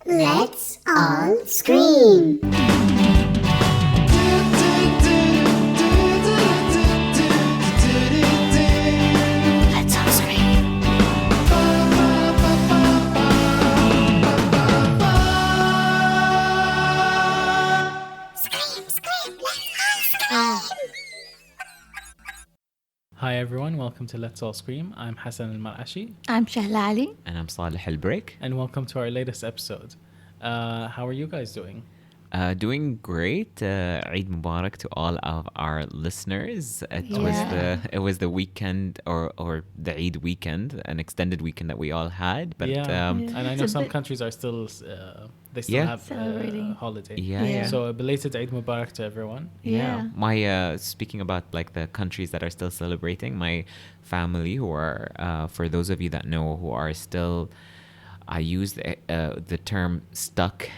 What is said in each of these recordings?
Let's all scream. Let's all scream. Scream, scream, let's all scream. Hi everyone, welcome to Let's All Scream. I'm Hassan Al Marashi, I'm Shehlaa Ali. And I'm Saleh Al Braik. and welcome to our latest episode. How are you guys doing? Doing great. Eid Mubarak to all of our listeners. Yeah. It was the weekend or the Eid weekend, an extended weekend that we all had. But Yeah, and I It's know a some bit- countries are still they still Yeah. have Celebrating. holiday. yeah. So a belated Eid Mubarak to everyone. Yeah. My speaking about like the countries that are still celebrating, my family who are for those of you that know who are still, I use the term stuck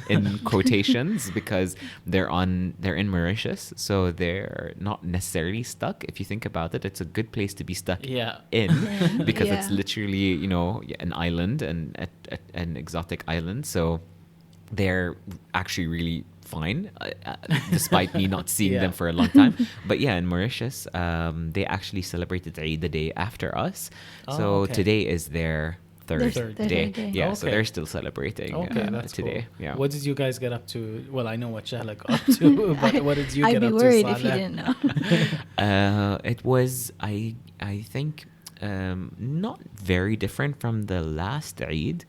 in quotations because they're in Mauritius, so they're not necessarily stuck. If you think about it, it's a good place to be stuck Yeah. in because it's Yeah. literally an island and an exotic island. So they're actually really fine, despite me not seeing Yeah. them for a long time. But yeah, in Mauritius, they actually celebrated Eid the day after us. Oh, So okay. today is their third third day. day. Yeah, so Okay. they're still celebrating Okay, that's today. cool. Yeah. What did you guys get up to? Well, I know what Shehlaa got up to, but what did you I'd get be up worried to, if you Saleh? didn't know. It was I think not very different from the last Eid,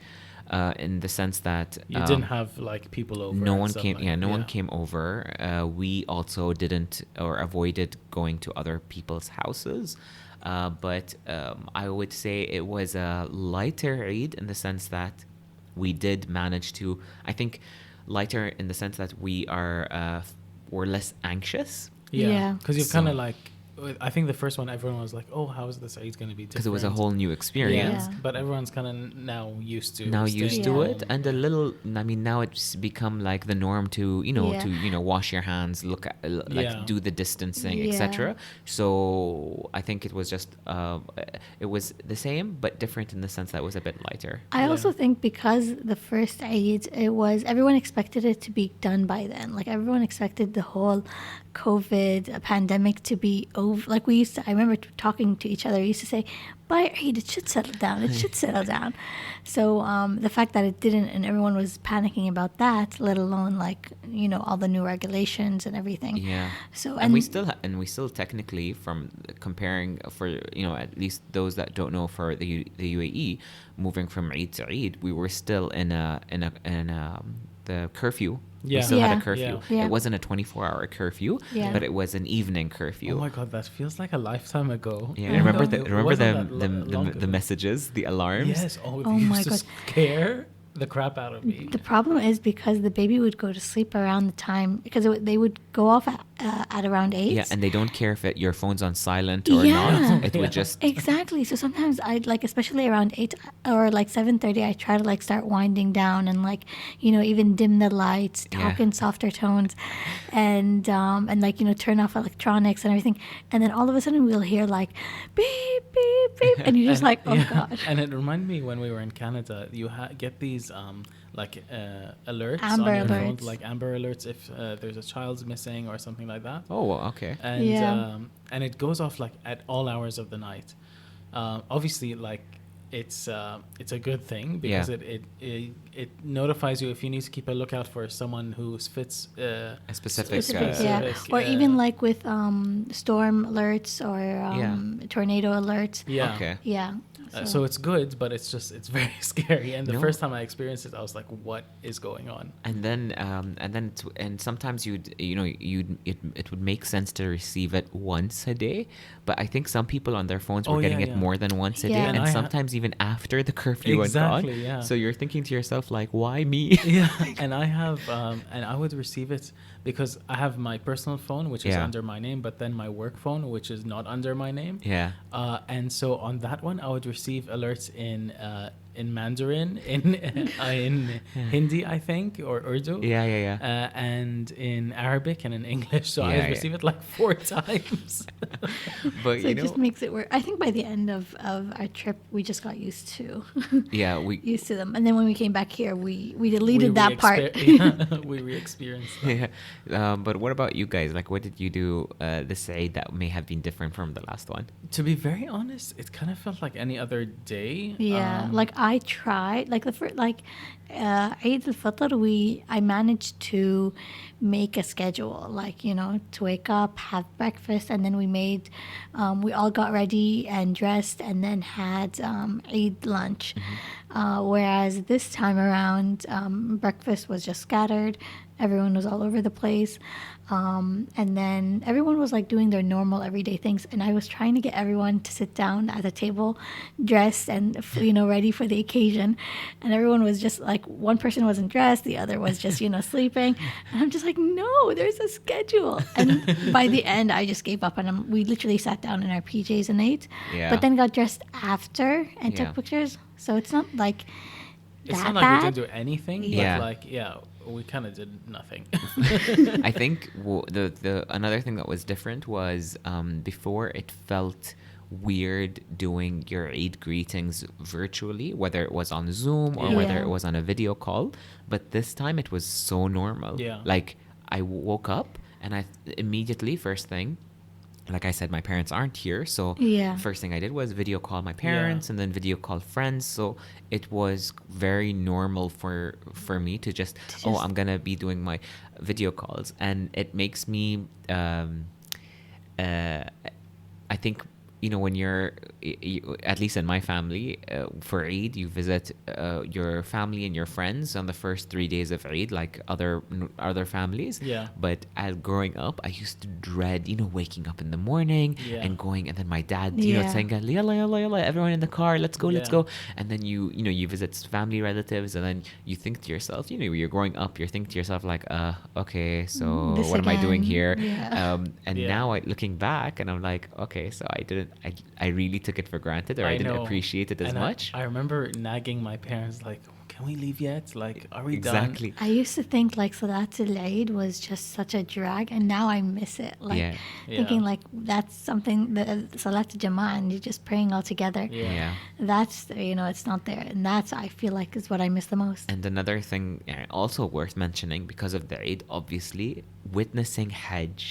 in the sense that You didn't have like people over. no and one stuff came. like- Yeah, no one came over. We also didn't or avoided going to other people's houses. But I would say it was a lighter Eid in the sense that we did manage to. I think lighter in the sense that we're less anxious. Yeah, Yeah. because you've So- kind of like, I think the first one everyone was like, "Oh, how is this Eid going to be different?" Because it was a whole new experience. Yeah. But everyone's kind of now used to Used staying to Yeah. it, home. and a little. I mean, now it's become like the norm to Yeah. wash your hands, look at like Yeah. do the distancing, Yeah. etc. So I think it was just it was the same but different in the sense that it was a bit lighter. I also Yeah. think because the first Eid, everyone expected it to be done by then. Like everyone expected the whole COVID pandemic to be over. Like I remember talking to each other, we used to say, by Eid, it should settle down. It should settle down. So the fact that it didn't and everyone was panicking about that, let alone like, all the new regulations and everything. Yeah. So, and we still technically, from comparing for at least those that don't know, for the UAE, moving from Eid to Eid, we were still in the curfew. Yeah. We still had Yeah. a curfew. Yeah. It wasn't a 24-hour curfew, Yeah. but it was an evening curfew. Oh my god, that feels like a lifetime ago. Yeah, Even remember though the it remember wasn't the that long the ago. messages, the alarms. Yes. Oh, Oh it my used to God. scare the crap out of me. The problem is because the baby would go to sleep around the time, because they would go off at around 8. Yeah, and they don't care if your phone's on silent or Yeah. not. It Yeah. would just Exactly. So sometimes I'd like, especially around 8 or like 7:30, I try to like start winding down and like, even dim the lights, talk Yeah. in softer tones, and like, turn off electronics and everything. And then all of a sudden we'll hear like beep, beep, beep. And you're just like, oh yeah. God. And it reminded me when we were in Canada, you get these alerts Amber on your phone, alerts. like Amber alerts if there's a child's missing or something like that. oh, okay. And Yeah. and it goes off like at all hours of the night. Obviously, like it's a good thing because Yeah. it notifies you if you need to keep a lookout for someone who fits A specific, Specific, uh, yeah. specific, Or even uh, like with storm alerts or tornado alerts. yeah. Okay. Yeah. So it's good, but it's very scary. And the No. first time I experienced it, I was like, "What is going on?" And sometimes it would make sense to receive it once a day, but I think some people on their phones were Oh, getting yeah, it yeah. more than once a Yeah. day, And and I sometimes even after the curfew had Exactly, gone. yeah. So you're thinking to yourself like, why me? Yeah, and I have, and I would receive it because I have my personal phone, which is Yeah. under my name, but then my work phone, which is not under my name. Yeah. And so on that one, I would receive alerts in Mandarin, in Hindi, I think, or Urdu. Yeah. And in Arabic and in English. So I Yeah. received it like 4 times. But So you it just know, makes it work. I think by the end of our trip, we just got used to yeah, we used to them. And then when we came back here, we deleted that part. We re-experienced that. yeah. But what about you guys? Like, what did you do this Eid that may have been different from the last one? To be very honest, it kind of felt like any other day. Yeah, like I tried, like the first, like Eid al-Fitr, I managed to make a schedule, like, you know, to wake up, have breakfast, and then we all got ready and dressed, and then had Eid lunch. Whereas this time around, breakfast was just scattered. Everyone was all over the place. And then everyone was like doing their normal everyday things. And I was trying to get everyone to sit down at the table, dressed and, you know, ready for the occasion. And everyone was just like, one person wasn't dressed, the other was just, you know, sleeping. And I'm just like, no, there's a schedule. And by the end, I just gave up. And we literally sat down in our PJs and ate. Yeah. But then got dressed after and Yeah. took pictures. So it's not like It's that not like we bad. didn't do anything, Yeah. but like, yeah, we kind of did nothing. I think the another thing that was different was before it felt weird doing your Eid greetings virtually, whether it was on Zoom or whether Yeah. it was on a video call. But this time it was so normal. Yeah. Like I woke up and I immediately first thing, like I said, my parents aren't here, so Yeah. first thing I did was video call my parents and then video call friends. So it was very normal for me to just I'm gonna be doing my video calls, and it makes me I think, you know, when at least in my family, for Eid, you visit your family and your friends on the first 3 days of Eid, like other families. Yeah. But as growing up, I used to dread, you know, waking up in the morning Yeah. and going, and then my dad, you know, Yeah. saying, "Yalla, yalla, yalla, everyone in the car, let's go, let's Yeah. go." And then you know, you visit family relatives, and then you think to yourself, you know, you're growing up, you're thinking to yourself like, okay, so This what am I doing again. here? Yeah. And Yeah. now looking back, and I'm like, okay, so I really took it for granted, or I didn't know. appreciate it as And much. I remember nagging my parents, like, can we leave yet? Like, are we Exactly. done? I used to think like Salat al-Eid was just such a drag, and now I miss it. Like Yeah. thinking Yeah. like that's something that Salat al-Jama'ah, and you're just praying all together. Yeah. That's, you know, it's not there, and that's, I feel like, is what I miss the most. And another thing also worth mentioning because of the Eid, obviously, witnessing Hajj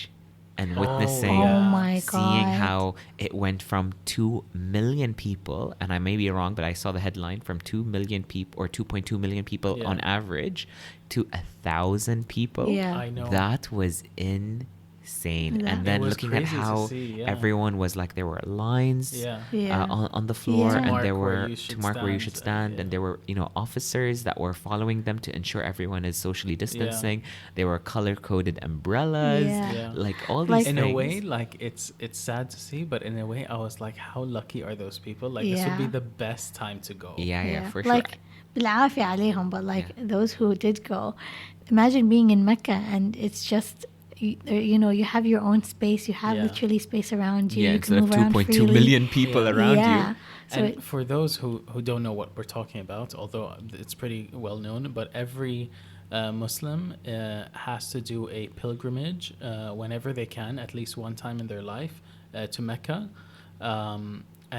and witnessing, Oh my seeing God. how it went from 2 million people, and I may be wrong, but I saw the headline, from 2 million people or 2.2 million people Yeah. on average to 1,000 people. Yeah. I know. That was insane. That- And It then was looking at crazy to how see, yeah. everyone was like, there were lines Yeah. Yeah. on the floor, Yeah. and To there mark where were you to should mark where you should stand, stand, and there were, you know, officers that were following them to ensure everyone is socially distancing. There were color coded umbrellas, Yeah. Yeah. like all Like- these In things. a way, like it's sad to see, but in a way, I was like, how lucky are those people? Like this would be Yeah. the best time to go. yeah, for sure. Like بالعافية عليهم, but like Yeah. those who did go, imagine being in Mecca and it's just, you know, you have your own space, you have Yeah. literally space around you, Yeah, you instead can of move around 2.2 freely. million people Yeah. around Yeah. you. So And it- for those who don't know what we're talking about, although it's pretty well known, but every Muslim has to do a pilgrimage whenever they can, at least one time in their life, to Mecca.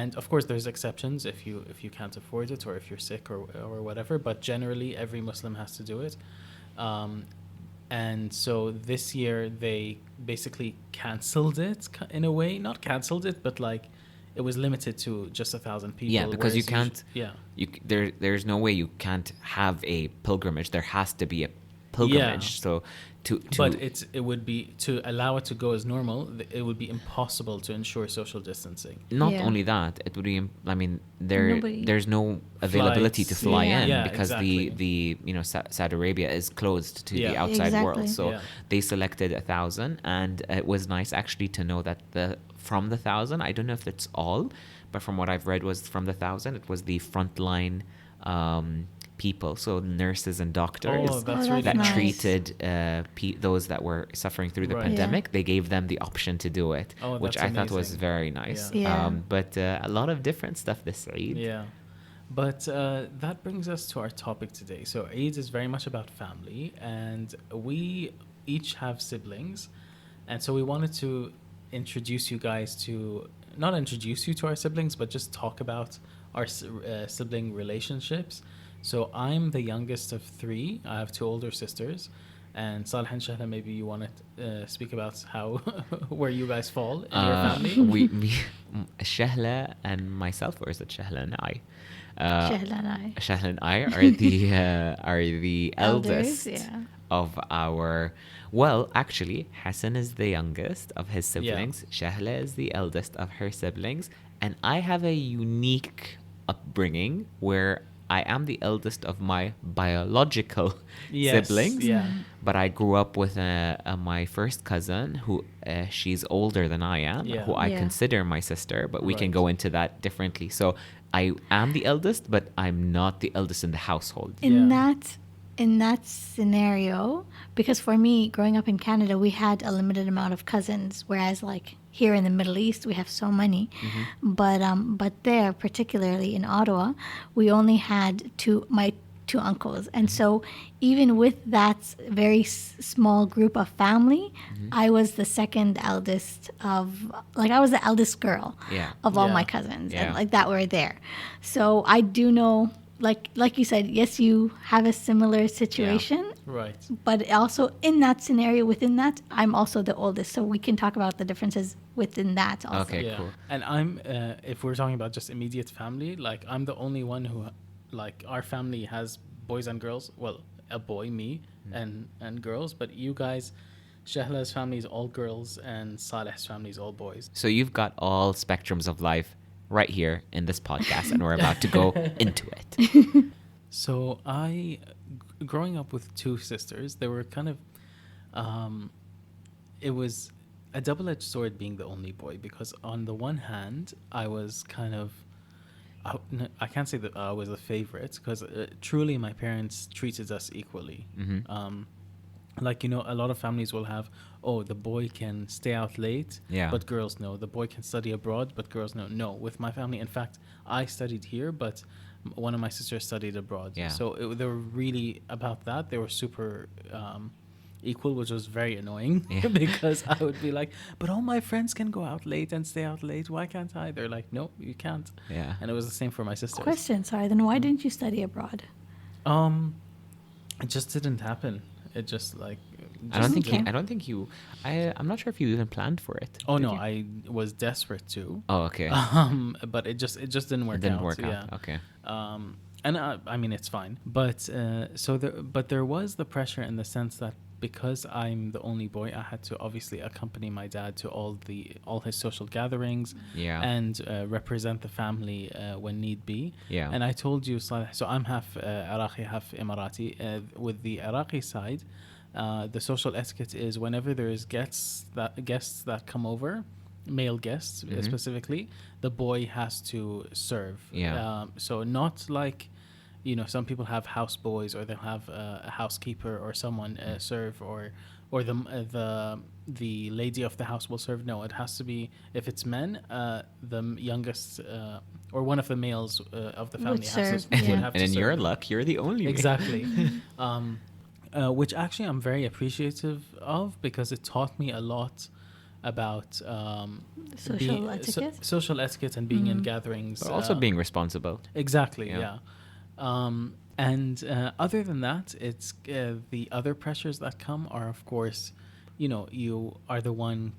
And of course, there's exceptions if you can't afford it or if you're sick or whatever. But generally, every Muslim has to do it. And so this year they basically canceled it in a way, not canceled it, but like it was limited to just 1,000 people. Yeah, because you whereas can't. Yeah. There's no way you can't have a pilgrimage. There has to be a pilgrimage. Yeah. So to But it would be, to allow it to go as normal, it would be impossible to ensure social distancing. not Yeah. only that, it would be. I mean, Nobody- there's no availability to Flights, fly yeah. in Yeah, because exactly. the you know Saudi Arabia is closed to the Yeah. outside Exactly. world. So Yeah. they selected 1,000, and it was nice actually to know that from the 1,000, I don't know if that's all, but from what I've read was from the 1,000, it was the frontline people, so nurses and doctors Oh, that's Oh, really that nice. treated those that were suffering through the Right. pandemic. Yeah. They gave them the option to do it, Oh, which that's I thought was amazing. very nice. Yeah. Yeah. But a lot of different stuff this Eid. Yeah. But that brings us to our topic today. So Eid is very much about family, and we each have siblings, and so we wanted to introduce you guys to not introduce you to our siblings, but just talk about our sibling relationships. So I'm the youngest of three. I have two older sisters. And Saleh and Shahla, maybe you want to speak about how where you guys fall in your family. We Shehla and myself, or is it Shehla and I? Shehlaa and I. Shehla and I are the Elders, eldest yeah. of our. Well, actually, Hassan is the youngest of his Yeah. siblings. Shehla is the eldest of her siblings, and I have a unique upbringing where I am the eldest of my biological Yes, siblings. yeah. But I grew up with my first cousin, who she's older than I am, Yeah. who I Yeah. consider my sister, but we can Right. go into that differently. So I am the eldest, but I'm not the eldest in the household. Yeah. In that scenario, because for me, growing up in Canada, we had a limited amount of cousins, whereas like here in the Middle East, we have so many. But there, particularly in Ottawa, we only had my two uncles, and so even with that very small group of family, I was the second eldest I was the eldest girl Yeah. of all Yeah. my cousins, Yeah. and like that were there. So I do know, like you said, yes, you have a similar situation, Right. but also in that scenario, within that, I'm also the oldest, so we can talk about the differences within that also. Okay. Yeah. cool. And I'm, if we're talking about just immediate family, like I'm the only one who, like, our family has boys and girls. Well, a boy, me, and girls. But you guys, Shehla's family is all girls, and Saleh's family is all boys. So you've got all spectrums of life right here in this podcast, and we're about to go into it. So growing up with two sisters, they were kind of, it was a double-edged sword being the only boy, because on the one hand, I was kind of, I can't say that I was a favorite, because truly my parents treated us equally. Like, a lot of families will have, the boy can stay out late, Yeah. but girls no. The boy can study abroad, but girls no. No, with my family, in fact, I studied here, but one of my sisters studied abroad. Yeah. So they were really about that. They were super equal, which was very annoying Yeah. because I would be like, but all my friends can go out late and stay out late. Why can't I? They're like, no, you can't. Yeah. And it was the same for my sisters. Question, sorry, then why didn't you study abroad? It just didn't happen. It just like I don't just think didn't- you. I'm not sure if you even planned for it. Oh Did no, you? I was desperate to. Oh, okay. But it just didn't work It didn't out. work Yeah. out. Okay. And I mean it's fine. But there was the pressure in the sense that because I'm the only boy, I had to obviously accompany my dad to all his social gatherings. Yeah. And represent the family when need be. Yeah. And I told you, so I'm half Iraqi, half Emirati. With the Iraqi side, the social etiquette is whenever there is guests that come over, male guests specifically, the boy has to serve. Yeah. So not like, some people have house boys, or they'll have a housekeeper or someone serve, or the lady of the house will serve. No, it has to be, if it's men, the youngest or one of the males of the family serve, would yeah. have And to in serve. your luck, you're the only. Exactly. Which actually I'm very appreciative of, because it taught me a lot about Social etiquette? social etiquette and being in gatherings. But also being responsible. Exactly, Yeah. yeah. And other than that, it's the other pressures that come are, of course, you are the one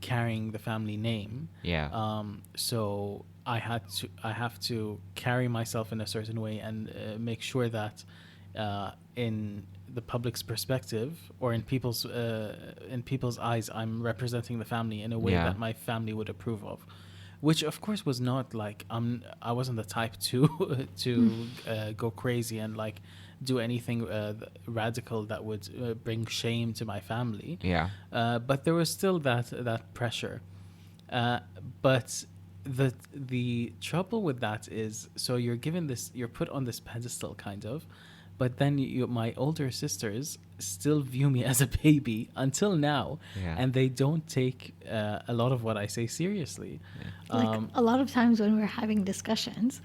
carrying the family name. Yeah. So I have to carry myself in a certain way and make sure that in the public's perspective, or in people's eyes, I'm representing the family in a way Yeah. that my family would approve of. Which of course was not like I wasn't the type to go crazy and like do anything radical that would bring shame to my family. Yeah. But there was still that pressure. But the trouble with that is, so you're put on this pedestal kind of, but then my older sisters still view me as a baby until now, Yeah. and they don't take a lot of what I say seriously. Like a lot of times when we're having discussions,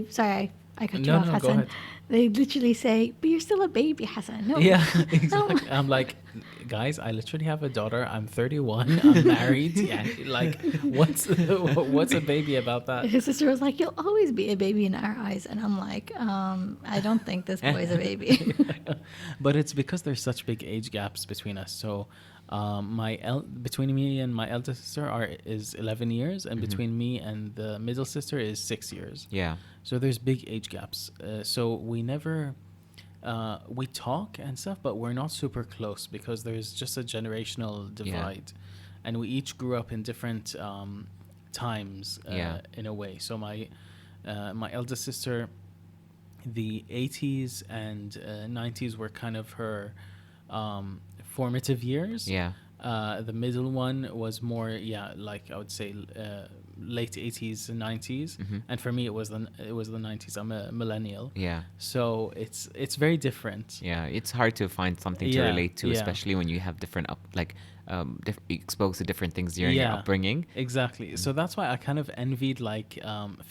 Sorry, I cut you No, off, no, go Hassan. ahead. They literally say, "But you're still a baby, Hassan." No. Yeah, No. exactly. I'm like, guys, I literally have a daughter. I'm 31. I'm married. Yeah, like, what's a baby about that? His sister was like, "You'll always be a baby in our eyes," and I'm like, I don't think this boy's a baby. But it's because there's such big age gaps between us. So, between me and my eldest sister is 11 years, and between me and the middle sister is 6 years. Yeah. So there's big age gaps. So we never we talk and stuff, but we're not super close because there's just a generational divide, and we each grew up in different times in a way. So my eldest sister, the 80s and 90s were kind of her formative years. Yeah. The middle one was more, like I would say late 80s and 90s, and for me it was the 90s. I'm a millennial. Yeah. So it's very different. Yeah, it's hard to find something to Yeah, relate to, yeah. especially when you have different exposed to different things during your upbringing. Exactly. So that's why I kind of envied like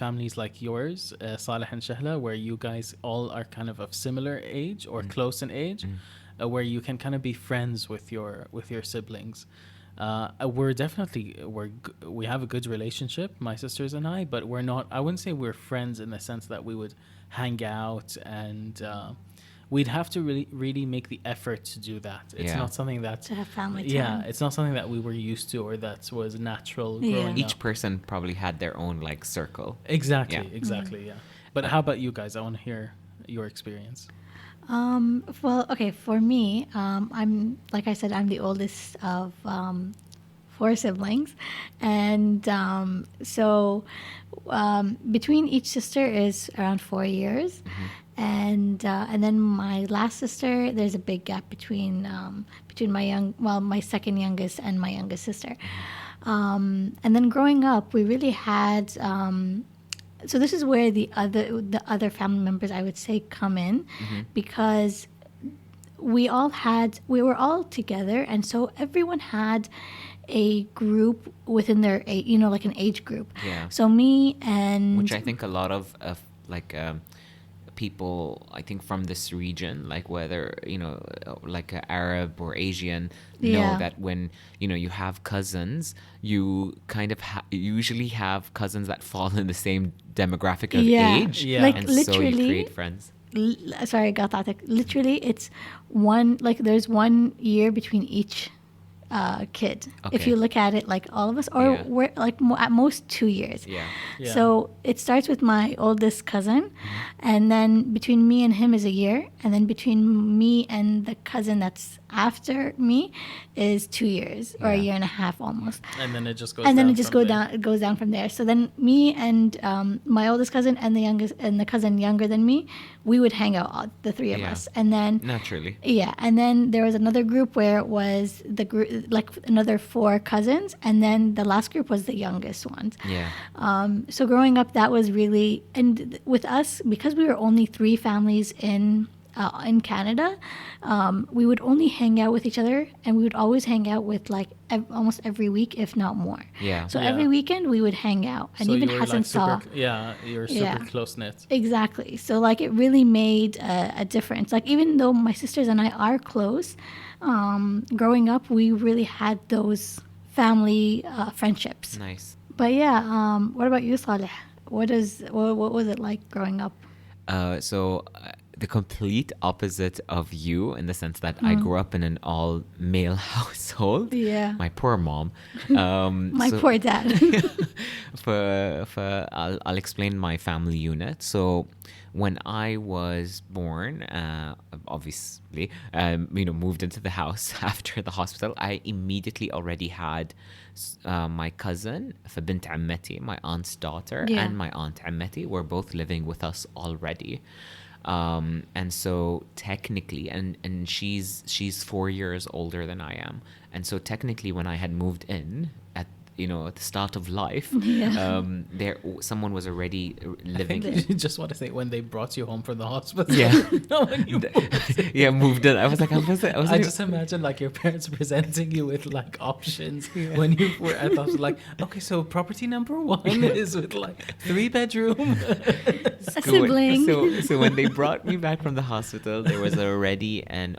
families like yours, Saleh and Shehlaa, where you guys all are kind of similar age or close in age, where you can kind of be friends with your siblings. We have a good relationship, my sisters and I, but we're not. I wouldn't say we're friends in the sense that we would hang out and. We'd have to really make the effort to do that. It's not something that To have family time. Yeah, it's not something that we were used to or that was natural growing Each up. person probably had their own like circle. Exactly, yeah. But how about you guys? I want to hear your experience. Well, okay, for me, I'm like I said, I'm the oldest of four siblings, and between each sister is around 4 years, and then my last sister, there's a big gap between my second youngest and my youngest sister, and then growing up, we really had. So this is where the other family members, I would say, come in, because we were all together, and so everyone had a group within their like an age group. Yeah. So me and Which I think a lot of people, I think from this region, like whether like Arab or Asian, know that when you have cousins, you kind of usually have cousins that fall in the same demographic of age, like and literally, so you create friends. Sorry, قاطعتك. Literally, it's there's 1 year between each kid. If Okay. you look at it, like all of us, or we're like at most 2 years. Yeah. Yeah. So it starts with my oldest cousin, and then between me and him is a year, and then between me and the cousin that's after me is 2 years or a Yeah. year and a half almost. And then it just goes And then down it just from goes there. down. It goes down from there. So then me and my oldest cousin and the cousin younger than me, we would hang out, all, the three of Yeah. us. And then Naturally. yeah, and then there was another group where it was the group, like another 4 cousins, and then the last group was the youngest ones. Yeah. So growing up, that was really, and with us, because we were only 3 families in Canada, we would only hang out with each other, and we would always hang out with like almost every week, if not more. Yeah. So Yeah. every weekend we would hang out, and So even you were Hassan like saw. you're Yeah. super close knit. Exactly. So like it really made a difference. Like even though my sisters and I are close, growing up we really had those family friendships. Nice. But yeah, what about you, Saleh? What was it like growing up? The complete opposite of you, in the sense that I grew up in an all male household. Yeah. My poor mom. My poor dad. I'll explain my family unit. So when I was born, obviously, moved into the house after the hospital, I immediately already had my cousin, فبنت عمتي, my aunt's daughter, Yeah. and my aunt عمتي were both living with us already. And so technically, and she's 4 years older than I am, and so technically when I had moved in at the start of life, there someone was already I think living. you just want to say when they brought you home from the hospital. Yeah. No, when you Yeah, moved in. I was like, I just imagine like your parents presenting you with like options when you were. I thought like, okay, so property number 1 is with like 3-bedroom. A sibling. So when they brought me back from the hospital, there was already an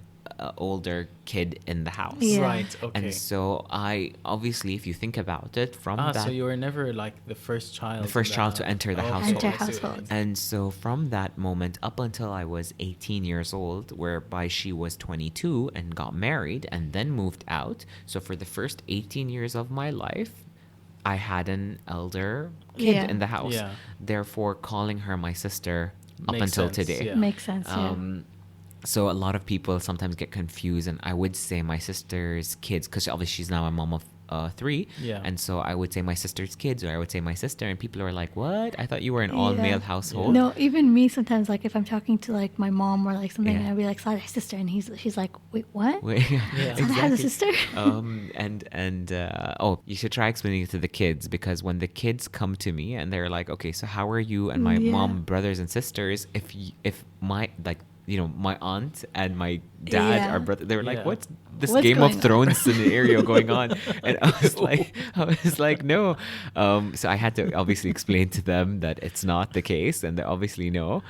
older kid in the house. Yeah. Right. Okay. And so I obviously, if you think about it, from that, so you were never like the first child. the first child to enter the household. Enter I see what you household. mean. And so from that moment up until I was 18 years old, whereby she was 22 and got married and then moved out. So for the first 18 years of my life, I had an elder kid Yeah. in the house. Yeah. Therefore, calling her my sister up Makes until sense, today. yeah. Makes sense. So a lot of people sometimes get confused, and I would say my sister's kids, because obviously she's now a mom of 3. Yeah. And so I would say my sister's kids, or I would say my sister, and people are like, "What? I thought you were an all-male Yeah. household." No, even me sometimes, like if I'm talking to like my mom or like something, Yeah. I'll be like Saleh's sister, and she's like, wait, what? Wait, Yeah. Saleh has a sister? You should try explaining it to the kids, because when the kids come to me and they're like, "Okay, so how are you and my Yeah. mom, brothers and sisters?" If my my aunt and my dad Yeah. are brother, they were like, Yeah. "What's this What's Game going of on?" Thrones scenario going on?" And I was like, no. So I had to obviously explain to them that it's not the case, and they obviously know.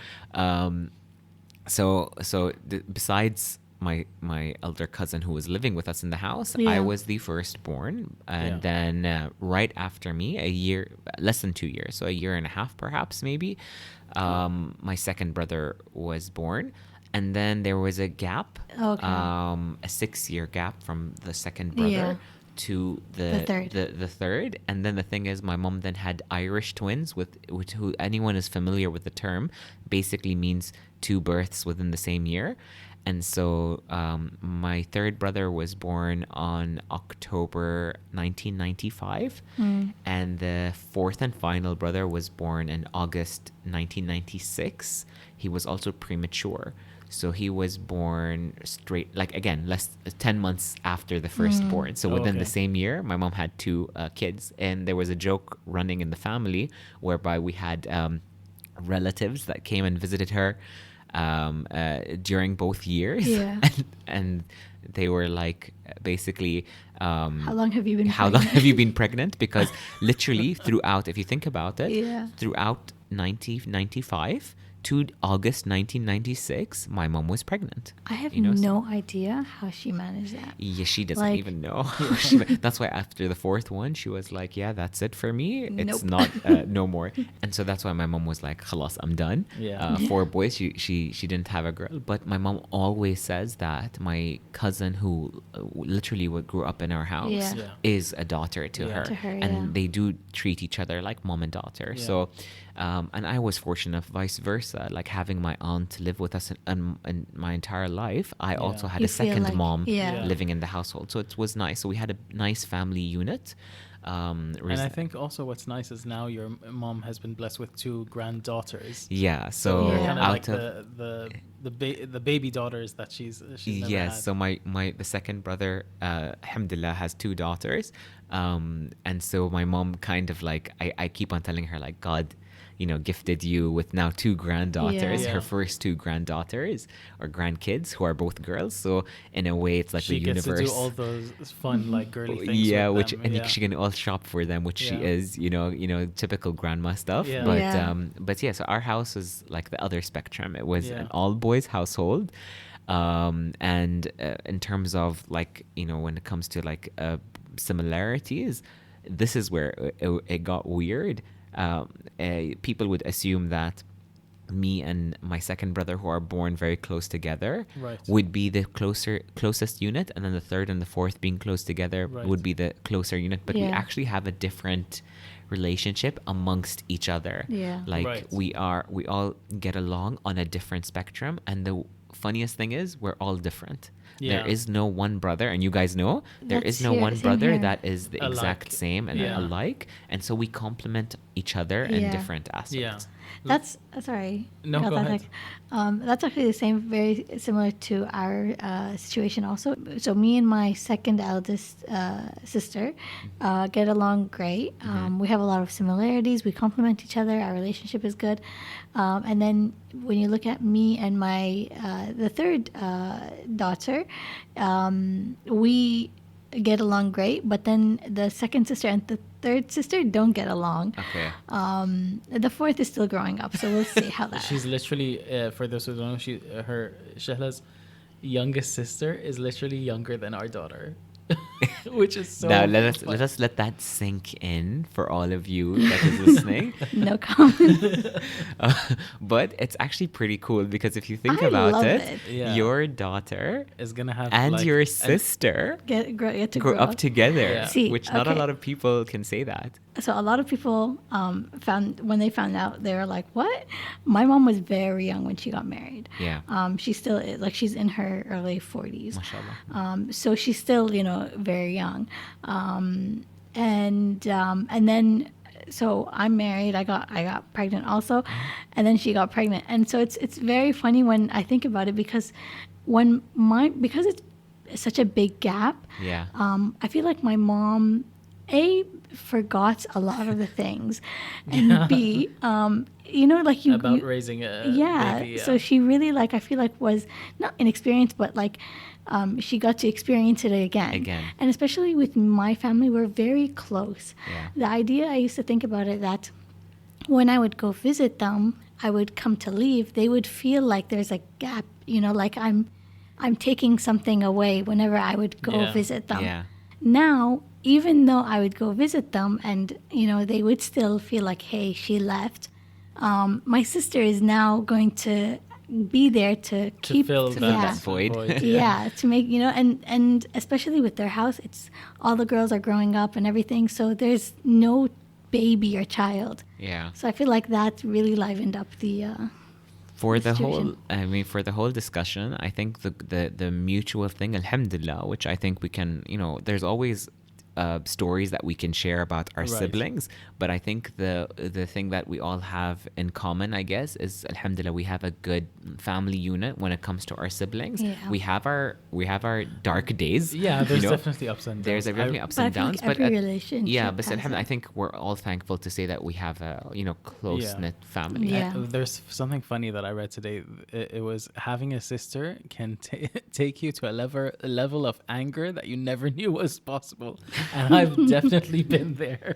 Besides my elder cousin who was living with us in the house, I Yeah. was the firstborn, and Yeah. then right after me, less than 2 years, so a year and a half perhaps maybe, my second brother was born, and then there was a gap, Okay. a 6-year gap from the second brother. Yeah. To The third. the third, and then the thing is, my mom then had Irish twins, which who anyone is familiar with the term, basically means 2 births within the same year. And so my third brother was born on October 1995, and the fourth and final brother was born in August 1996. He was also premature. So he was born straight, like again, 10 months after the firstborn. So within the Okay. same year, my mom had 2 kids. And there was a joke running in the family whereby we had relatives that came and visited her during both years. Yeah. and they were like, basically, How long have you been how long pregnant? have you been pregnant? Because literally throughout, if you think about it, Yeah. throughout 1995 to August 1996, my mom was pregnant. I have You know, so- no idea how she managed that. Yeah, she doesn't Like- even know. That's why after the fourth one, she was like, "Yeah, that's it for me. It's Nope. not no more." And so that's why my mom was like, "Khalas, I'm done." Yeah. 4 boys. She didn't have a girl, but my mom always says that my cousin, who literally grew up in our house, Yeah. Yeah. is a daughter to Yeah. her, To her, and yeah. they do treat each other like mom and daughter. Yeah. So. And I was fortunate, vice versa, like having my aunt live with us in my entire life. I also had You a feel second like- mom yeah. living in the household, so it was nice. So we had a nice family unit. And I think also what's nice is now your mom has been blessed with 2 granddaughters. yeah. So You're Yeah. kind of out like of the baby daughters that she's never yes, had. so the second brother, alhamdulillah, has 2 daughters, and so my mom kind of like, I keep on telling her like, God, gifted you with now 2 granddaughters, Yeah. her first 2 granddaughters or grandkids who are both girls. So in a way, it's like She the gets universe. to do all those fun like girly things. Yeah, with which them. and yeah. she can all shop for them, which she Yeah. is, typical grandma stuff. Yeah. But Yeah. but yeah, so our house is like the other spectrum. It was Yeah. an all boys household, and in terms of like when it comes to like similarities, this is where it got weird. People would assume that me and my second brother, who are born very close together, Right. would be the closest unit, and then the third and the fourth being close together Right. would be the closer unit. But we Yeah. actually have a different relationship amongst each other. Yeah. Like Right. we all get along on a different spectrum, and the funniest thing is we're all different. There Yeah. is no one brother, and you guys know there is That's no here, one same brother here. that is the Alike. exact same and Yeah. alike, and so we complement each other in Yeah. different aspects. That's sorry. No, Got go that ahead. back. That's actually the same, very similar to our situation also. So me and my second eldest sister get along great. We have a lot of similarities. We complement each other. Our relationship is good. And then when you look at me and my the third daughter, we get along great. But then the second sister and the third sister don't get along. Okay. The fourth is still growing up, so we'll see how that. She's literally, for those who don't know, Shehlaa's youngest sister is literally younger than our daughter, which is so. Now let us let that sink in for all of you that is listening. No comment. But it's actually pretty cool because if you think I about love it, it. Yeah. your daughter is gonna have and like, your an- sister Get to grow grow up together, Yeah. See, which not a okay. lot of people can say that. So a lot of people found when they found out, they were like, "What?" My mom was very young when she got married. Yeah. She still is, like, she's in her early 40s. Mashallah. So she's still, very young. And then so I'm married. I got pregnant also, and then she got pregnant. And so it's very funny when I think about it because because it's such a big gap. Yeah. I feel like my mom forgot a lot of the things, and B, like you about raising a baby. So she really, like, I feel like was not inexperienced, but like she got to experience it again. And especially with my family, we're very close. Yeah. The idea, I used to think about it, that when I would go visit them, I would come to leave, they would feel like there's a gap, like I'm taking something away whenever I would go Yeah. visit them. Yeah. Now, even though I would go visit them and, they would still feel like, hey, she left, my sister is now going to be there to keep fill yeah, that void. yeah, to make, and especially with their house, it's all the girls are growing up and everything, so there's no baby or child. Yeah. So I feel like that really livened up the For the situation. for the whole discussion, I think the mutual thing, alhamdulillah, which I think we can, there's always stories that we can share about our Right. siblings, but I think the thing that we all have in common, I guess, is alhamdulillah, we have a good family unit when it comes to our siblings. Yeah. We have our dark days. Yeah, there's you know? definitely ups and downs. There's definitely ups But I and feel downs, like but every relationship yeah, but has alhamdulillah, I it. think we're all thankful to say that we have a close knit family. Yeah. There's something funny that I read today. It was having a sister can take you to a level of anger that you never knew was possible, and I've definitely been there.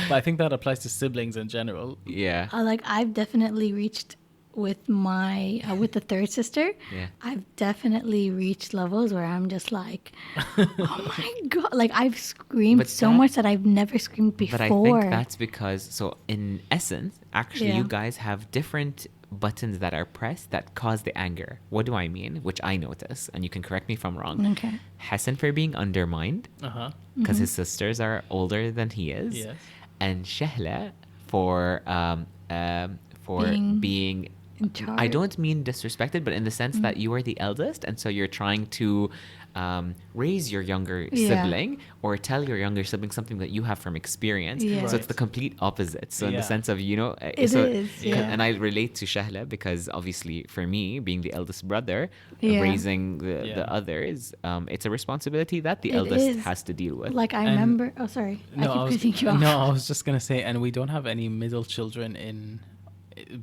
But I think that applies to siblings in general. Yeah. Like, I've definitely reached with my with the third sister. Yeah. I've definitely reached levels where I'm just like, oh my god! Like, I've screamed But so that- much that I've never screamed before. But I think that's because, so in essence, actually, Yeah. you guys have different buttons that are pressed that cause the anger. What do I mean? Which I notice, and you can correct me if I'm wrong. Okay. Hassan for being undermined Uh-huh. because Mm-hmm. his sisters are older than he is, Yes. and Shehlaa for being in charge. I don't mean disrespected, but in the sense that you are the eldest, and so you're trying to raise your younger Yeah. sibling or tell your younger sibling something that you have from experience. Yeah. So it's the complete opposite. So in the Yeah. sense of, It so, is, yeah. And I relate to Shehlaa because obviously for me, being the eldest brother, Yeah. raising the Yeah. others, it's a responsibility that the It eldest is. has to deal with. Like, I remember. Oh, sorry. I keep cutting you off. No, I was just gonna say, and we don't have any middle children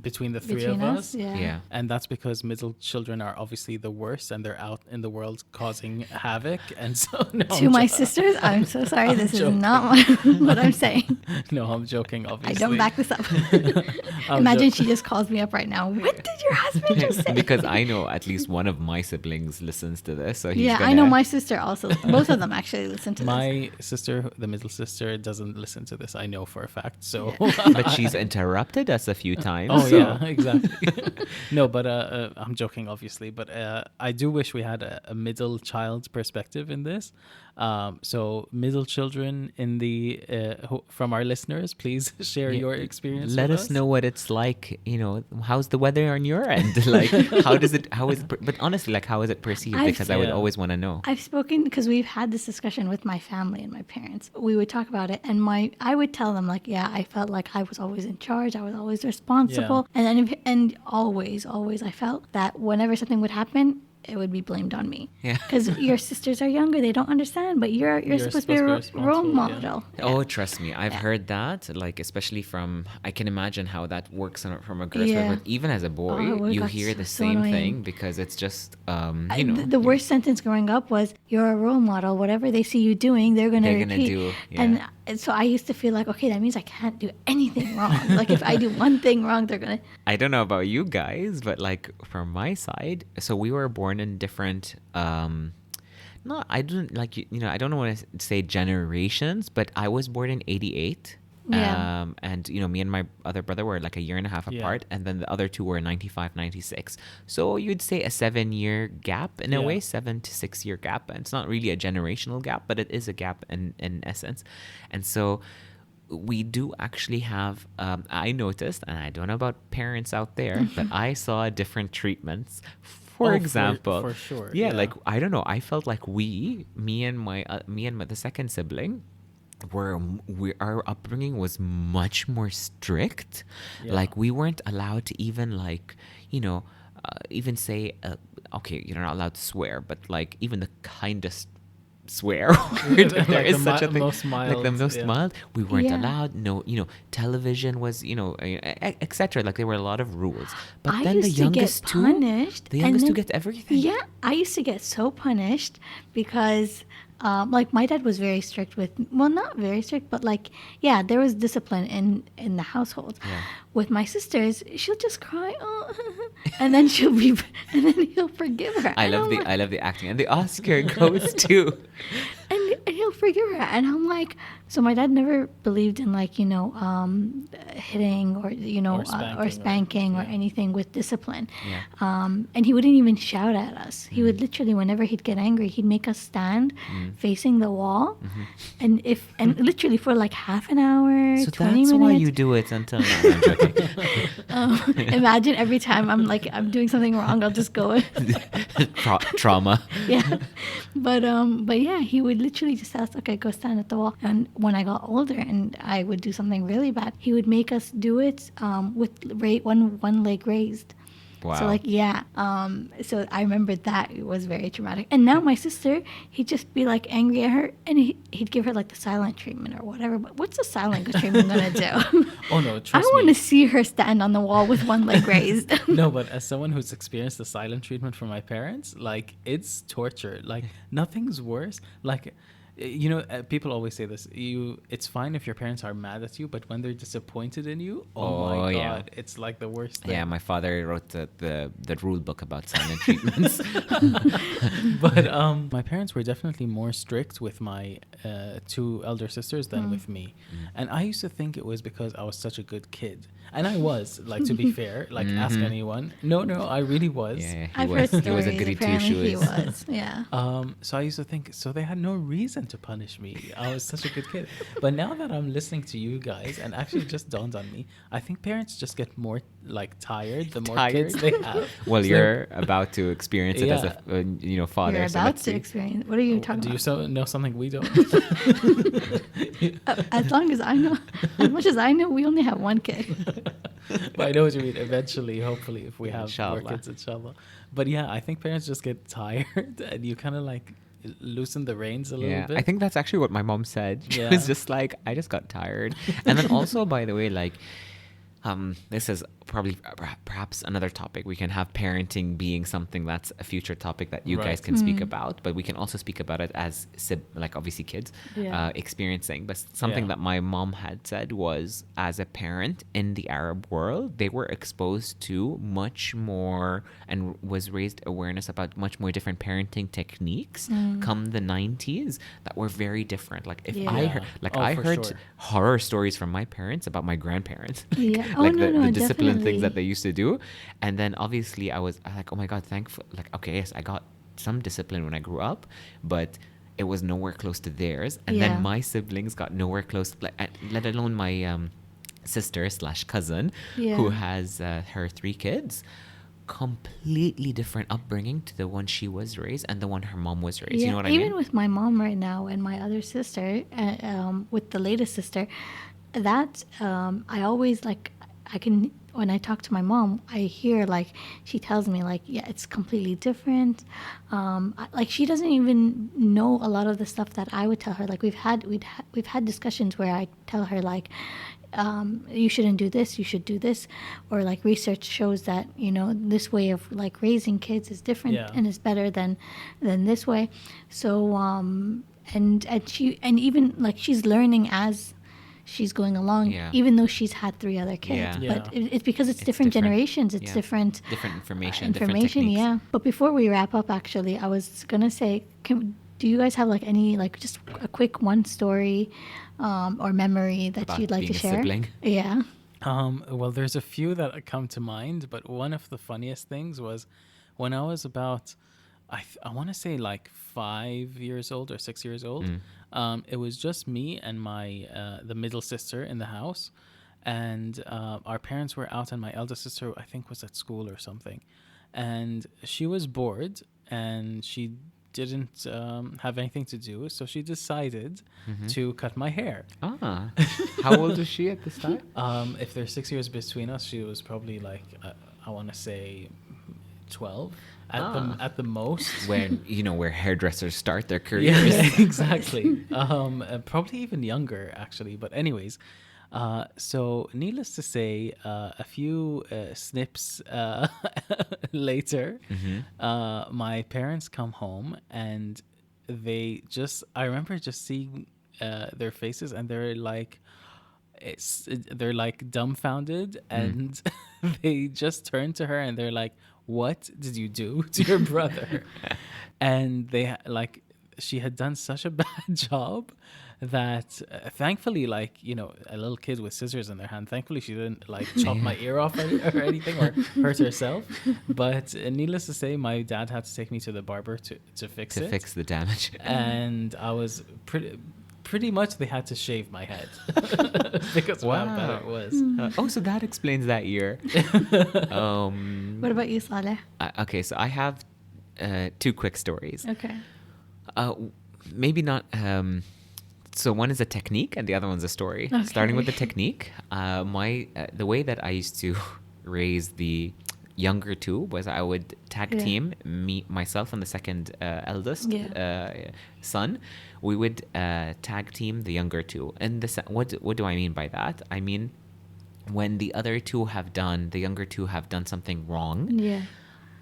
between the three Between of us, us. yeah. And that's because middle children are obviously the worst, and they're out in the world causing havoc. And so, no, To I'm my jo- sisters, I'm so sorry. This is joking. not what I'm saying. No, I'm joking. I Obviously, don't back this up. I'm Imagine jo- she just calls me up right now. What did your husband just say? Because I know at least one of my siblings listens to this, so he's Yeah, gonna, I know my sister also. Both of them actually listen to this. My sister, the middle sister, doesn't listen to this. I know for a fact. So, but she's interrupted us a few times time. Oh so. yeah, exactly. No, but I'm joking, obviously. But I do wish we had a middle child perspective in this. So middle children in the from our listeners, please share Yeah, your experience. let with us know what it's like. How's the weather on your end? Like, how is it? But honestly, like, how is it perceived? I've- Because I would Yeah. always want to know. I've spoken because we've had this discussion with my family and my parents. We would talk about it, and I would tell them like, yeah, I felt like I was always in charge. I was always responsible, and always, I felt that whenever something would happen, it would be blamed on me. Yeah. Because your sisters are younger, they don't understand, but you're supposed to be a role responsible, yeah. model. Oh, trust me, I've heard that. Like, especially from, I can imagine how that works from a girl's Yeah. perspective. Even as a boy, Oh, it you got hear the so same annoying. thing because it's just, The worst sentence growing up was, "You're a role model. Whatever they see you doing, they're gonna They're gonna repeat." do, yeah. And so I used to feel like, okay, that means I can't do anything wrong. Like if I do one thing wrong, they're gonna. I don't know about you guys, but like from my side, so we were born in different no, I didn't like I don't want to say generations, but I was born in 88. Yeah. And me and my other brother were like a year and a half Yeah. apart, and then the other two were 95, 96. So you'd say a 7-year gap in a Yeah. way, 7 to 6 year gap. And it's not really a generational gap, but it is a gap in essence. And so we do actually have, I noticed, and I don't know about parents out there, but I saw different treatments. For Oh, example, for sure, yeah, yeah. like I don't know, I felt like me and the second sibling, our upbringing was much more strict. Yeah. Like we weren't allowed to even even say, okay, you're not allowed to swear, but like even the kindest swear word, if there Like is the such a thing, most like the mild, most yeah. mild, we weren't Yeah. allowed. No, television was, etc. Like there were a lot of rules. But I then used the to get youngest two, punished, the and youngest two then- get everything. Yeah, I used to get so punished because, like, my dad was very strict with. Well, not very strict, but like, yeah, there was discipline in the household. Yeah. With my sisters, she'll just cry, oh, and then and then he'll forgive her. I And love I'm the like- I love the acting, and the Oscar goes to. and he'll forgive her, and I'm like, so my dad never believed in like hitting or Or spanking or yeah. anything with discipline. Yeah. And he wouldn't even shout at us. He would literally, whenever he'd get angry, he'd make us stand facing the wall, and literally for like half an hour, So 20 that's minutes. why you do it until now. I'm joking. Imagine every time I'm doing something wrong, I'll just go. Trauma. Yeah, but yeah, he would literally just ask, okay, go stand at the wall. And when I got older and I would do something really bad, he would make us do it with one leg raised. Wow. So like, yeah, so I remember that it was very traumatic. And now my sister, he'd just be like angry at her, and he'd give her like the silent treatment or whatever. But what's the silent treatment gonna do? Oh no, I trust want me. to see her stand on the wall with one leg raised. No, but as someone who's experienced the silent treatment from my parents, like it's torture. Like nothing's worse. Like people always say this. It's fine if your parents are mad at you, but when they're disappointed in you, oh my Oh, god, yeah. it's like the worst thing. Yeah, my father wrote the rule book about silent treatments. But my parents were definitely more strict with my two elder sisters than with me, and I used to think it was because I was such a good kid, and I was. Like, to be fair, like ask anyone. No, I really was. Yeah, I've heard stories. he was a goody two Apparently he shoes. was. Yeah. So I used to think, so they had no reason to punish me. I was such a good kid. But now that I'm listening to you guys, and actually it just dawned on me, I think parents just get more like tired the more kids they have. Well, So you're about to experience it as a father. You're so about let's to see. experience. What are you talking do you about? know something we don't? As long as I know, as much as I know, we only have one kid. But I know what you mean. Eventually, hopefully, if we have more Inshallah. kids, inshallah. But yeah, I think parents just get tired, and you kind of like loosen the reins a little Yeah, bit. I think that's actually what my mom said. She Yeah. was just like, I just got tired. And then also, by the way, like, this is probably perhaps another topic. We can have parenting being something that's a future topic that you Right. guys can speak about, but we can also speak about it as like obviously kids Yeah. experiencing. But something Yeah. that my mom had said was, as a parent in the Arab world, they were exposed to much more and was raised awareness about much more different parenting techniques come the 90s that were very different. Like if I Yeah. heard, Oh, I for heard sure. horror stories from my parents about my grandparents. Yeah. Oh, Like no, the no, discipline things that they used to do. And then obviously I was like, oh my God, thankful. Like, okay, yes, I got some discipline when I grew up, but it was nowhere close to theirs. And Yeah. then my siblings got nowhere close, like, let alone my sister slash cousin, Yeah. who has her 3 kids. Completely different upbringing to the one she was raised and the one her mom was raised. You know what I mean? Even with my mom right now and my other sister, with the latest sister, that I always like, I can, when I talk to my mom, I hear like, she tells me like, yeah, it's completely different. Like she doesn't even know a lot of the stuff that I would tell her. Like we've had discussions where I tell her like, you shouldn't do this, you should do this, or like research shows that, you know, this way of like raising kids is different Yeah. and is better than this way. So and even like she's learning as she's going along, Yeah. even though she's had 3 other kids. Yeah. But it's because it's, It's different different. generations, it's Yeah. different Different information, different techniques. yeah. But before we wrap up, actually, I was gonna say, do you guys have like any, like just a quick one story or memory that About you'd like to being a share? sibling? Yeah. Well, there's a few that come to mind, but one of the funniest things was when I was about, I want to say like 5 years old or 6 years old. It was just me and my the middle sister in the house, and our parents were out, and my eldest sister I think was at school or something, and she was bored and she didn't have anything to do, so she decided to cut my hair. Ah, how old was she at this time? If there's 6 years between us, she was probably like I want to say 12 at the most. When, you know, where hairdressers start their careers. Yeah, exactly. Probably even younger, actually. But anyways, so needless to say, a few snips later, my parents come home and I remember just seeing their faces, and they're like, they're like dumbfounded, and they just turn to her and they're like, what did you do to your brother? And they like, she had done such a bad job that thankfully, like, you know, a little kid with scissors in their hand, thankfully she didn't like chop my ear off or anything or hurt herself. But needless to say, my dad had to take me to the barber to fix To it. fix the damage. And I was pretty much they had to shave my head because of how bad it was. Oh, so that explains that year. What about you, Saleh? Okay, so I have 2 quick stories. Okay. Maybe not. So one is a technique, and the other one's a story. Okay. Starting with the technique, the way that I used to raise the younger 2 was I would tag team myself and the second eldest son. We would tag team the younger 2. And what do I mean by that? I mean, when the other 2 the younger 2 have done something wrong, Yeah.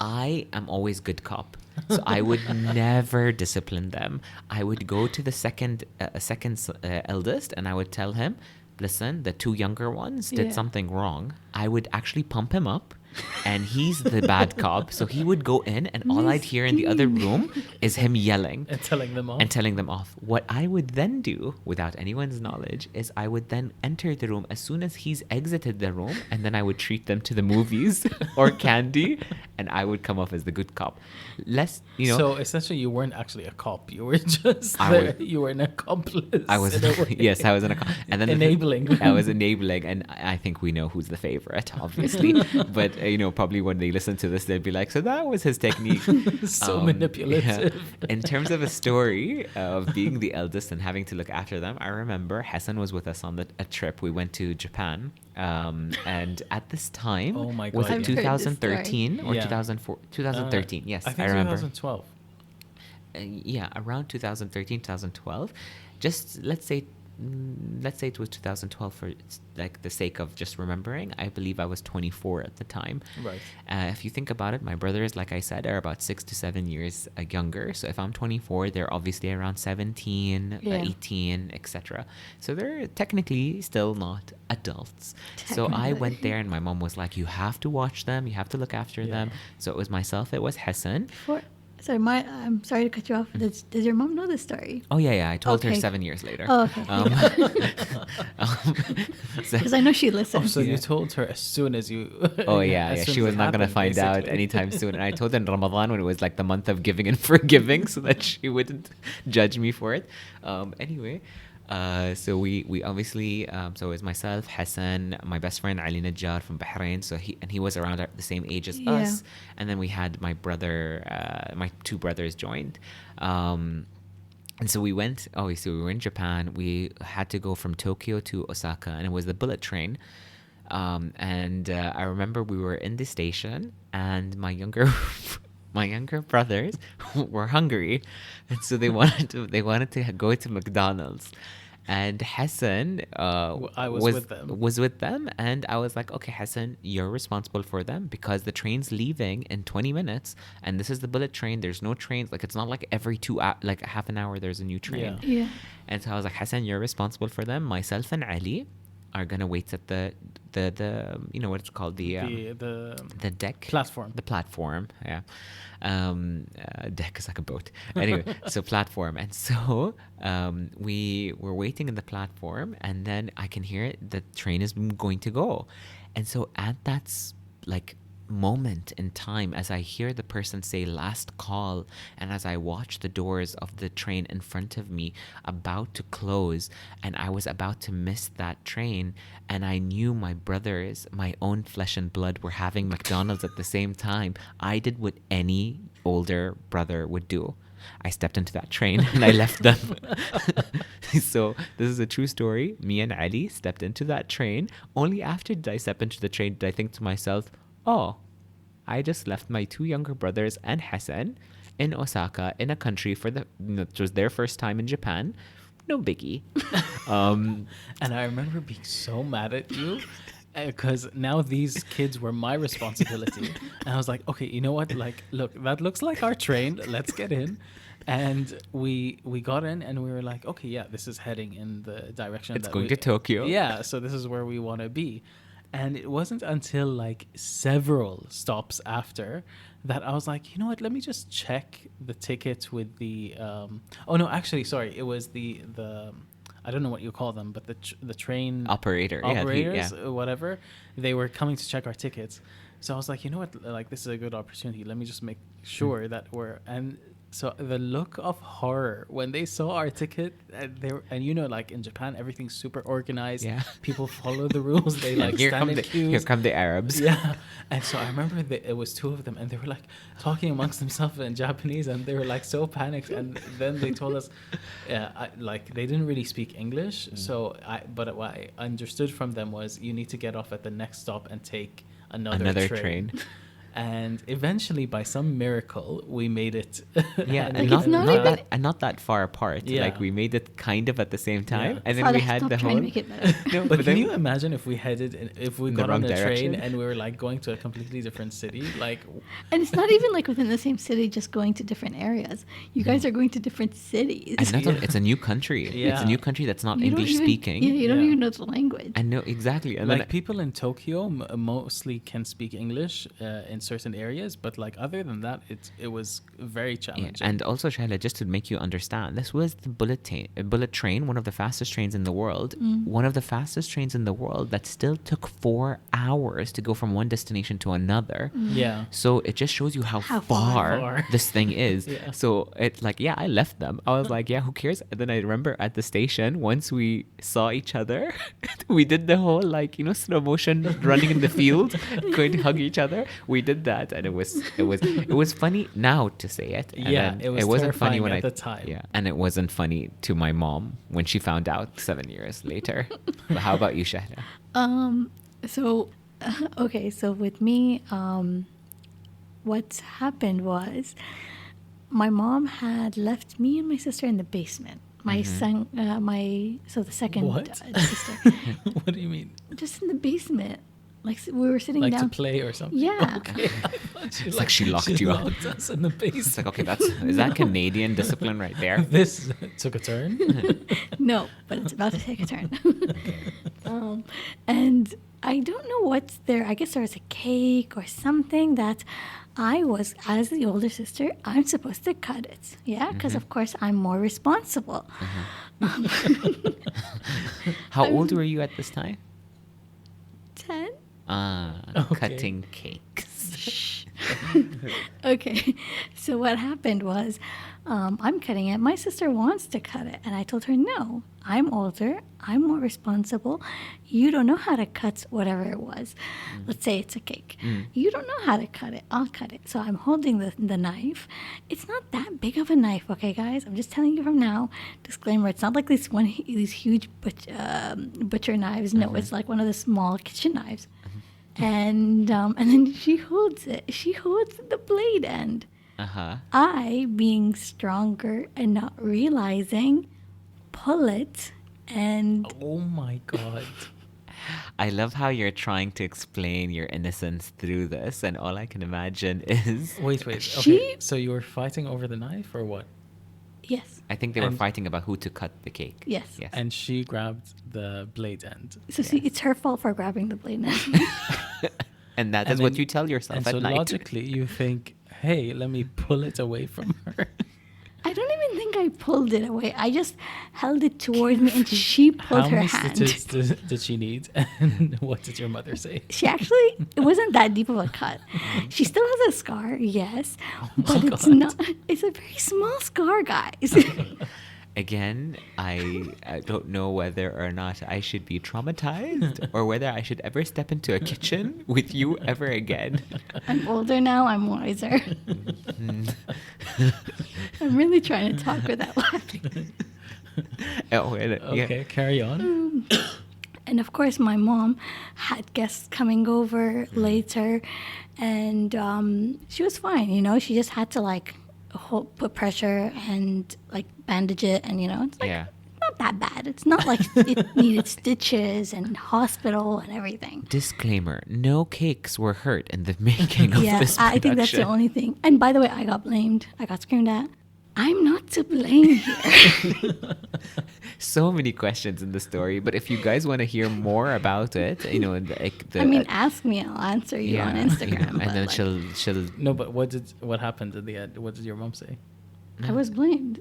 I am always good cop. So I would never discipline them. I would go to the second eldest and I would tell him, listen, the 2 younger ones did something wrong. I would actually pump him up, and he's the bad cop. So he would go in, and all I'd hear in the other room is him yelling. And telling them off. What I would then do, without anyone's knowledge, is I would then enter the room as soon as he's exited the room, and then I would treat them to the movies or candy, and I would come off as the good cop. So essentially, you weren't actually a cop. You were just you were an accomplice. I was, yes, I was an accomplice. And then enabling. I was enabling, and I think we know who's the favorite, obviously. But probably when they listen to this, they'd be like, so that was his technique. So manipulative. Yeah. In terms of a story of being the eldest and having to look after them, I remember Hassan was with us on a trip. We went to Japan. And at this time, oh my God, was I've it heard this 2013 or Yeah. 2004? 2013, yes, I think remember. 2012. Yeah, around 2013, 2012. Just let's say it was 2012 for like the sake of just remembering. I believe I was 24 at the time. Right. If you think about it, my brothers, like I said, are about 6 to 7 years younger. So if I'm 24, they're obviously around 17, 18, etc. So they're technically still not adults. So I went there, and my mom was like, you have to watch them, you have to look after them. So it was myself, it was Hassan. Sorry, I'm sorry to cut you off. Does your mom know this story? Oh yeah. I told her Okay. 7 years later. Oh, okay. Because I know she Oh, listens. so you told her as soon as you. Oh yeah. as soon She as was it not gonna happened, find out basically. anytime soon. And I told her in Ramadan when it was like the month of giving and forgiving, so that she wouldn't judge me for it. Anyway, so we obviously so it was myself, Hassan, my best friend Ali Najjar from Bahrain. So he was around at the same age as Yeah. us, and then we had my brother, my two brothers joined. And so we went, obviously we were in Japan. We had to go from Tokyo to Osaka, and it was the bullet train. I remember we were in the station, and my younger brothers were hungry, and so they wanted to go to McDonald's. And Hassan I was with them. was with them, and I was like, okay, Hassan, you're responsible for them because the train's leaving in 20 minutes, and this is the bullet train. There's no trains. Like, it's not like every like half an hour there's a new train. Yeah. Yeah. And so I was like, Hassan, you're responsible for them. Myself and Ali are gonna wait at the you know what it's called, the deck Platform. the platform, yeah. Deck is like a boat. Anyway, so platform. And so we were waiting in the platform, and then I can hear the train is going to go. And so at that like moment in time, as I hear the person say last call, and as I watch the doors of the train in front of me about to close, and I was about to miss that train, and I knew my brothers, my own flesh and blood, were having McDonald's at the same time, I did what any older brother would do. I stepped into that train and I left them. So this is a true story. Me and Ali stepped into that train. Only after did I step into the train did I think to myself, oh, I just left my two younger brothers and Hassan in Osaka, in a country it was their first time in Japan. No biggie. And I remember being so mad at you because now these kids were my responsibility. And I was like, okay, you know what? Like, look, that looks like our train. Let's get in. And we got in, and we were like, okay, yeah, this is heading in the direction. It's going to Tokyo. Yeah, so this is where we want to be. And it wasn't until like several stops after that I was like, you know what, let me just check the ticket with the oh no, actually, sorry, it was the I don't know what you call them, but the train Operators, whatever, they were coming to check our tickets. So I was like, you know what, like, this is a good opportunity, let me just make sure that we're. And so the look of horror when they saw our ticket, and you know, like in Japan, everything's super organized. Yeah. People follow the rules. They like here stand come in queues. here come the Arabs. Yeah. And so I remember that it was two of them, and they were like talking amongst themselves in Japanese, and they were like so panicked. And then they told us, like, they didn't really speak English. So but what I understood from them was, you need to get off at the next stop and take another train. And eventually, by some miracle, we made it. Yeah, Like, and it's not that far apart. Yeah. Like, we made it kind of at the same time, Yeah. and then Father, we had stop the trying whole. to make it better. No, But can then- you imagine if we got wrong on the direction? train and we were like going to a completely different city? Like, And it's not even like within the same city, just going to different areas. You guys are going to different cities. and not only- it's a new country. It's Yeah. a new country that's not You don't English even- speaking. Yeah, you don't Yeah. even know the language. And no, exactly. And like then people in Tokyo mostly can speak English in certain areas, but like other than that, it was very yeah, challenging. and also, Shehlaa, just to make you understand, this was the bullet train, one of the fastest trains in the world. One of the fastest trains in the world that still took 4 hours to go from one destination to another. Yeah. So it just shows you how, How far, far. this thing is. Yeah. So it's like, yeah, I left them. I was like, yeah, who cares? And then I remember at the station, once we saw each other, we did the whole, like, you know, slow motion running in the field, going to hug each other. We did that, and it was funny now to say it. And Yeah, then it was wasn't funny terrifying when at the time. Yeah, and it wasn't funny to my mom when she found out 7 years later. But how about you, Shehlaa? So, okay, so with me, what's happened was my mom had left me and my sister in the basement. My son, the second What? Sister, What do you mean? just in the basement. Like, we were sitting Like down. to play or something? Yeah. Okay. I thought It's like she locked you up. locked us in the It's basement. like, okay, is that Canadian discipline right there? This took a turn. No, but it's about to take a turn. And I don't know what's there. I guess there was a cake or something that I was, as the older sister, I'm supposed to cut it. Yeah, because of course I'm more responsible. How old were you at this time? 10? Okay. Cutting cakes. Okay, so what happened was I'm cutting it. My sister wants to cut it. And I told her, no, I'm older. I'm more responsible. You don't know how to cut whatever it was. Let's say it's a cake. You don't know how to cut it. I'll cut it. So I'm holding the knife. It's not that big of a knife, okay, guys? I'm just telling you from now. Disclaimer, it's not like these huge butcher knives. No, it's like one of the small kitchen knives. And then she holds it. She holds the blade end. I, being stronger and not realizing, pull it and Oh my God. I love how you're trying to explain your innocence through this, and all I can imagine is Wait. Okay. She- So you were fighting over the knife or what? yes, I think they were And- fighting about who to cut the cake. yes. Yes. And she grabbed the blade end. So see, it's her fault for grabbing the blade end. And that And is what then- you tell yourself And at so night. logically, you think, hey, let me pull it away from her. I don't even think I pulled it away. I just held it towards me, and she pulled How her many hand. stitches did she need? And what did your mother say? She actually, it wasn't that deep of a cut. She still has a scar, yes, but it's God. not. It's a very small scar, guys. Again, I don't know whether or not I should be traumatized or whether I should ever step into a kitchen with you ever again. I'm older now. I'm wiser. I'm really trying to talk without laughing. Oh, and, yeah. Okay, carry on. And of course, my mom had guests coming over later, and she was fine. You know, she just had to like put pressure and like bandage it, and you know, it's like Yeah. not that bad. It's not like it needed stitches and hospital and everything. Disclaimer: no cakes were hurt in the making of Yeah, this production. I think that's the only thing. And by the way, I got blamed. I got screamed at. I'm not to blame here. So many questions in the story, but if you guys want to hear more about it, you know, like the I mean, ask me. I'll answer you on Instagram. and but, then like, she'll No, but what happened at the end? What did your mom say? I was blamed.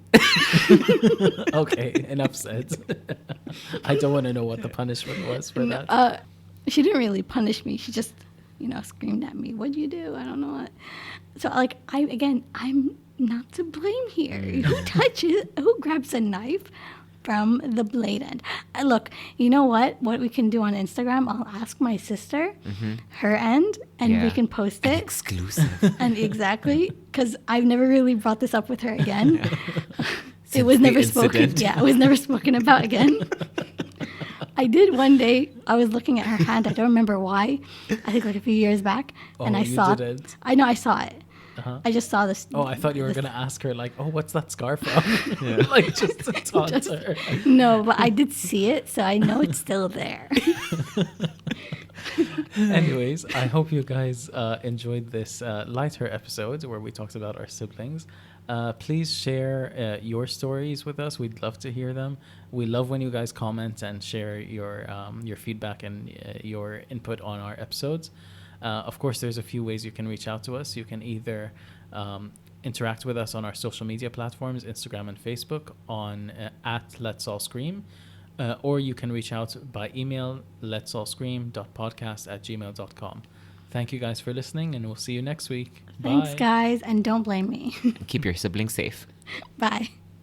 Okay, enough said. I don't want to know what the punishment was for that. She didn't really punish me. She just, you know, screamed at me. What'd you do? I don't know what. So, like, I'm not to blame here. Who grabs a knife from the blade end? Look, you know what? What we can do on Instagram, I'll ask my sister her end, and we Yeah. can post An it. exclusive. And exactly, because I've never really brought this up with her again. Since It was the never spoken. incident. Yeah, it was never spoken about again. I did one day. I was looking at her hand. I don't remember why. I think like a few years back, and Oh, I you saw. didn't? I know I saw it. Uh-huh. I just saw this. Oh, I thought you were gonna ask her like, "Oh, what's that scar from?" Like just to taunt Just- her. No, but I did see it, so I know it's still there. Anyways, I hope you guys enjoyed this lighter episode where we talked about our siblings. Please share your stories with us. We'd love to hear them. We love when you guys comment and share your feedback and your input on our episodes. Of course, there's a few ways you can reach out to us. You can either interact with us on our social media platforms, Instagram and Facebook, on at Let's All Scream. Or you can reach out by email, letsallscream.podcast@gmail.com. Thank you guys for listening, and we'll see you next week. Thanks, Bye. guys, and don't blame me. Keep your siblings safe. Bye.